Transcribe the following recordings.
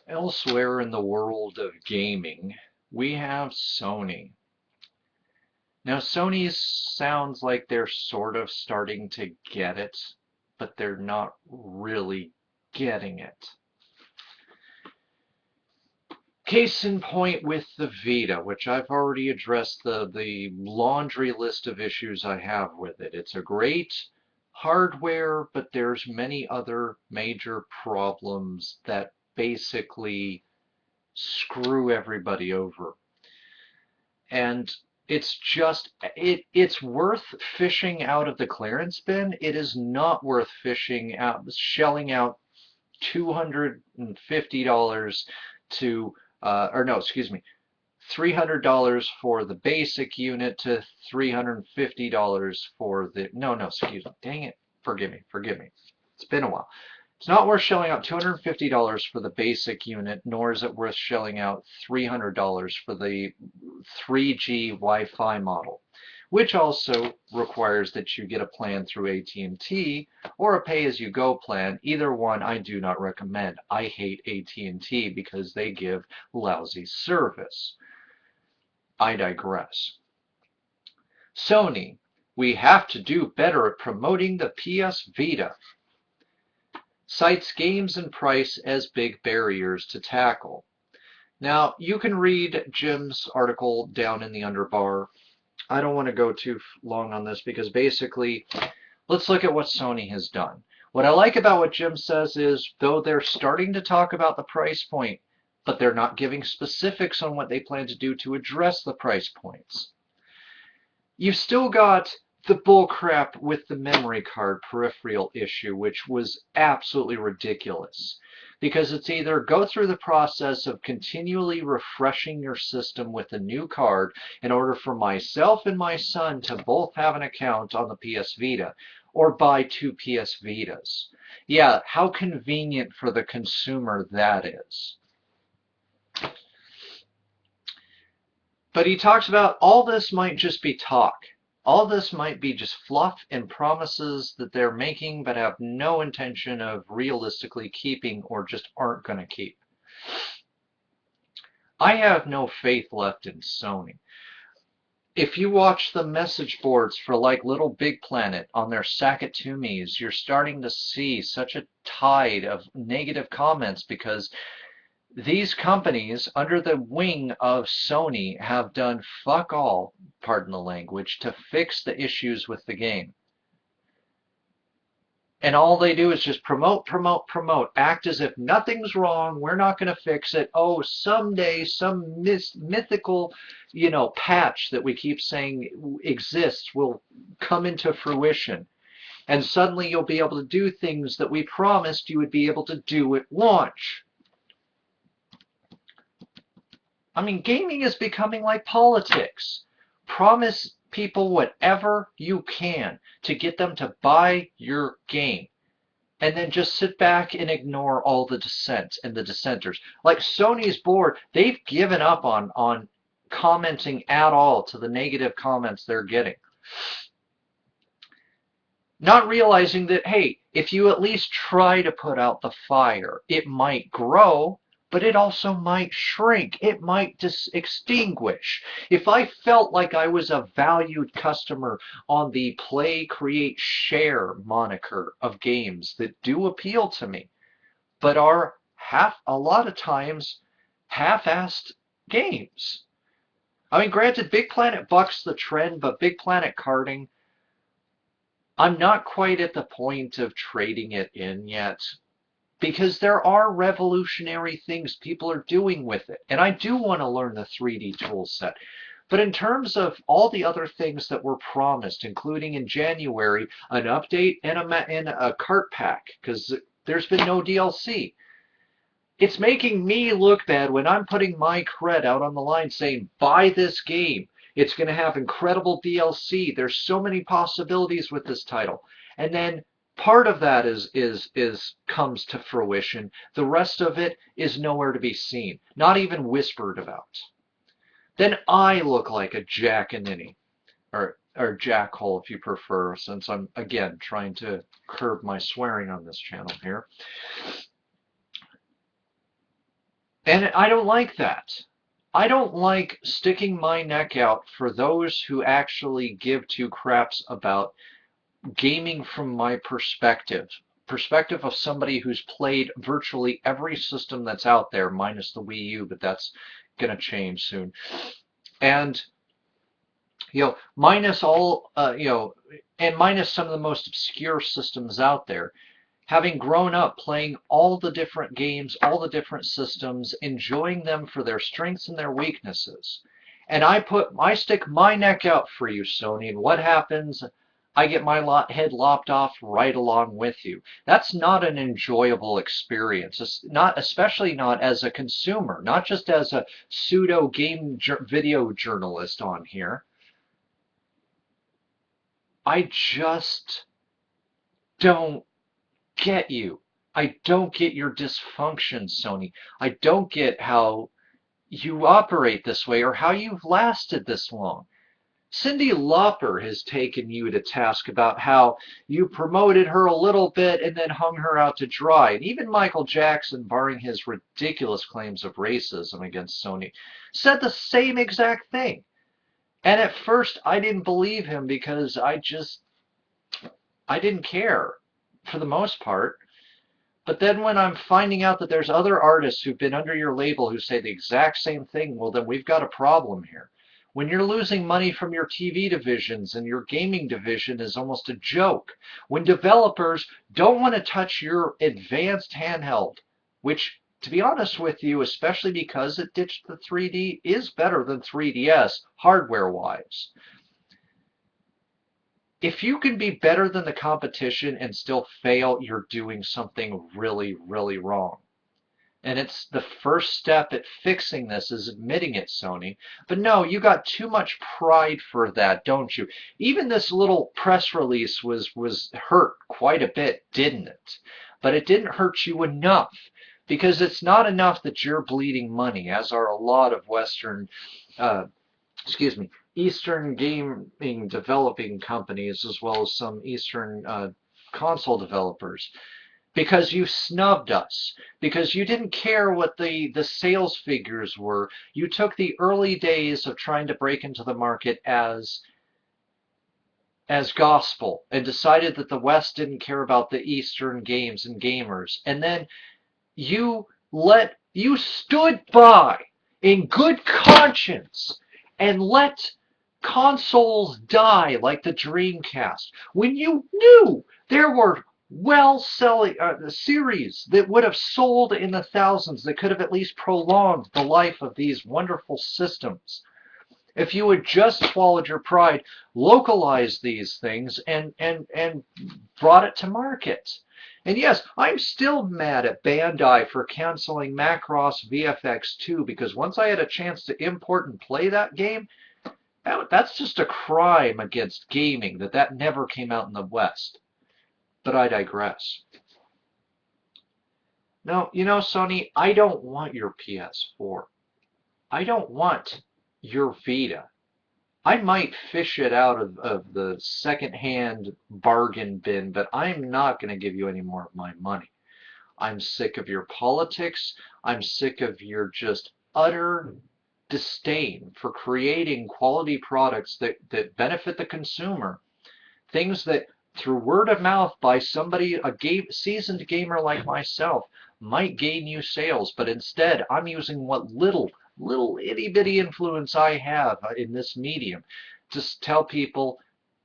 Elsewhere in the world of gaming, we have Sony. Now, Sony sounds like they're sort of starting to get it, but they're not really getting it. Case in point with the Vita, which I've already addressed the laundry list of issues I have with it. It's a great hardware, but there's many other major problems that basically screw everybody over. And it's worth fishing out of the clearance bin. It is not worth shelling out $250 to or no, excuse me, $300 for the basic unit to $350 for the no, excuse me, dang it, forgive me, it's been a while. It's not worth shelling out $250 for the basic unit, nor is it worth shelling out $300 for the 3G Wi-Fi model, which also requires that you get a plan through AT&T or a pay-as-you-go plan. Either one I do not recommend. I hate AT&T because they give lousy service. I digress. Sony, we have to do better at promoting the PS Vita. Cites games and price as big barriers to tackle. Now, you can read Jim's article down in the underbar. I don't want to go too long on this because basically, let's look at what Sony has done. What I like about what Jim says is, though they're starting to talk about the price point, but they're not giving specifics on what they plan to do to address the price points. You've still got the bullcrap with the memory card peripheral issue, which was absolutely ridiculous. Because it's either go through the process of continually refreshing your system with a new card in order for myself and my son to both have an account on the PS Vita, or buy two PS Vitas. Yeah, how convenient for the consumer that is. But he talks about all this might just be talk. All this might be just fluff and promises that they're making but have no intention of realistically keeping or just aren't going to keep. I have no faith left in Sony. If you watch the message boards for like Little Big Planet on their Sakatumis, you're starting to see such a tide of negative comments because these companies, under the wing of Sony, have done fuck all, pardon the language, to fix the issues with the game. And all they do is just promote, promote, promote, act as if nothing's wrong, we're not going to fix it. Oh, someday some mythical, patch that we keep saying exists will come into fruition. And suddenly you'll be able to do things that we promised you would be able to do at launch. I mean, gaming is becoming like politics. Promise people whatever you can to get them to buy your game. And then just sit back and ignore all the dissent and the dissenters. Like Sony's board, they've given up on commenting at all to the negative comments they're getting. Not realizing that, hey, if you at least try to put out the fire, it might grow, but it also might shrink. It might extinguish. If I felt like I was a valued customer on the play, create, share moniker of games that do appeal to me, but are a lot of times half-assed games. I mean, granted, Big Planet bucks the trend, but Big Planet karting, I'm not quite at the point of trading it in yet, because there are revolutionary things people are doing with it. And I do want to learn the 3D tool set. But in terms of all the other things that were promised, including in January, an update and a cart pack, because there's been no DLC. It's making me look bad when I'm putting my cred out on the line saying, buy this game. It's going to have incredible DLC. There's so many possibilities with this title. And then part of that is comes to fruition. The rest of it is nowhere to be seen, not even whispered about. Then I look like a jack-a-ninny, or jackhole if you prefer, since I'm again trying to curb my swearing on this channel here. And I don't like that. I don't like sticking my neck out for those who actually give two craps about gaming from my perspective of somebody who's played virtually every system that's out there, minus the Wii U, but that's going to change soon. And minus all, and minus some of the most obscure systems out there. Having grown up playing all the different games, all the different systems, enjoying them for their strengths and their weaknesses. And I stick my neck out for you, Sony, and what happens? I get my head lopped off right along with you. That's not an enjoyable experience. It's not, especially not as a consumer, not just as a pseudo game video journalist on here. I just don't get you. I don't get your dysfunction, Sony. I don't get how you operate this way or how you've lasted this long. Cyndi Lauper has taken you to task about how you promoted her a little bit and then hung her out to dry. And even Michael Jackson, barring his ridiculous claims of racism against Sony, said the same exact thing. And at first I didn't believe him because I didn't care for the most part. But then when I'm finding out that there's other artists who've been under your label who say the exact same thing, well, then we've got a problem here. When you're losing money from your TV divisions and your gaming division is almost a joke. When developers don't want to touch your advanced handheld, which, to be honest with you, especially because it ditched the 3D, is better than 3DS hardware-wise. If you can be better than the competition and still fail, you're doing something really, really wrong. And it's the first step at fixing this is admitting it, Sony. But no, you got too much pride for that, don't you? Even this little press release was hurt quite a bit, didn't it? But it didn't hurt you enough. Because it's not enough that you're bleeding money, as are a lot of Western Eastern gaming developing companies, as well as some Eastern console developers, because you snubbed us, because you didn't care what the sales figures were. You took the early days of trying to break into the market as gospel and decided that the West didn't care about the Eastern games and gamers. And then you stood by in good conscience and let consoles die like the Dreamcast when you knew there were well-selling series that would have sold in the thousands that could have at least prolonged the life of these wonderful systems. If you had just swallowed your pride, localized these things, and brought it to market. And yes, I'm still mad at Bandai for canceling Macross VFX 2 because once I had a chance to import and play that game, that's just a crime against gaming that never came out in the West. But I digress. No, Sony, I don't want your PS4. I don't want your Vita. I might fish it out of the secondhand bargain bin, but I'm not going to give you any more of my money. I'm sick of your politics. I'm sick of your just utter disdain for creating quality products that benefit the consumer. Things that, through word of mouth by somebody, seasoned gamer like myself, might gain you sales, but instead I'm using what little itty bitty influence I have in this medium to tell people,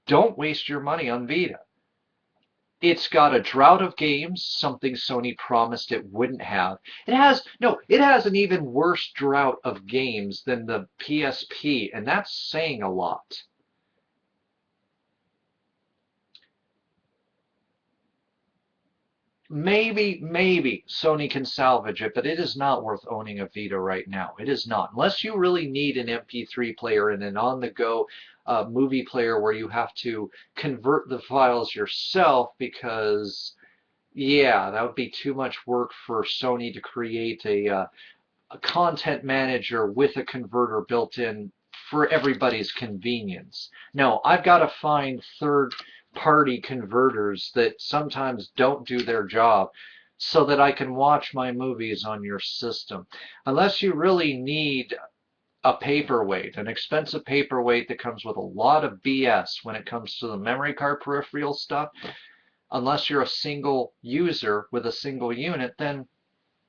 don't waste your money on Vita. It's got a drought of games, something Sony promised it wouldn't have. It has an even worse drought of games than the PSP, and that's saying a lot. Maybe Sony can salvage it, but it is not worth owning a Vita right now. It is not. Unless you really need an MP3 player and an on-the-go movie player where you have to convert the files yourself because, yeah, that would be too much work for Sony to create a content manager with a converter built in for everybody's convenience. No, I've got to find third-party converters that sometimes don't do their job so that I can watch my movies on your system. Unless you really need a paperweight, an expensive paperweight that comes with a lot of BS when it comes to the memory card peripheral stuff, unless you're a single user with a single unit, then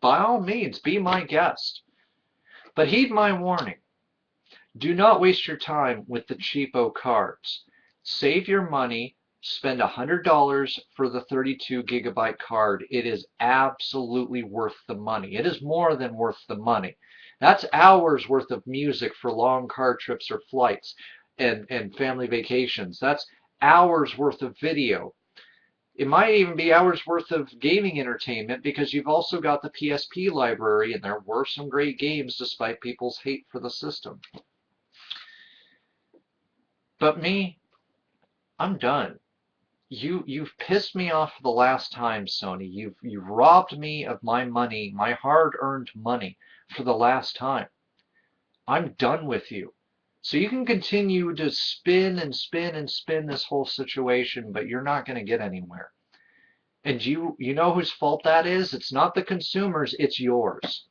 by all means, be my guest. But heed my warning. Do not waste your time with the cheapo cards. Save your money. Spend $100 for the 32 gigabyte card. It is absolutely worth the money. It is more than worth the money. That's hours worth of music for long car trips or flights and family vacations. That's hours worth of video. It might even be hours worth of gaming entertainment because you've also got the PSP library, and there were some great games despite people's hate for the system. But me, I'm done. You've pissed me off the last time, Sony. You've robbed me of my money, my hard-earned money, for the last time. I'm done with you. So you can continue to spin and spin and spin this whole situation, but you're not going to get anywhere. And you know whose fault that is? It's not the consumers, it's yours.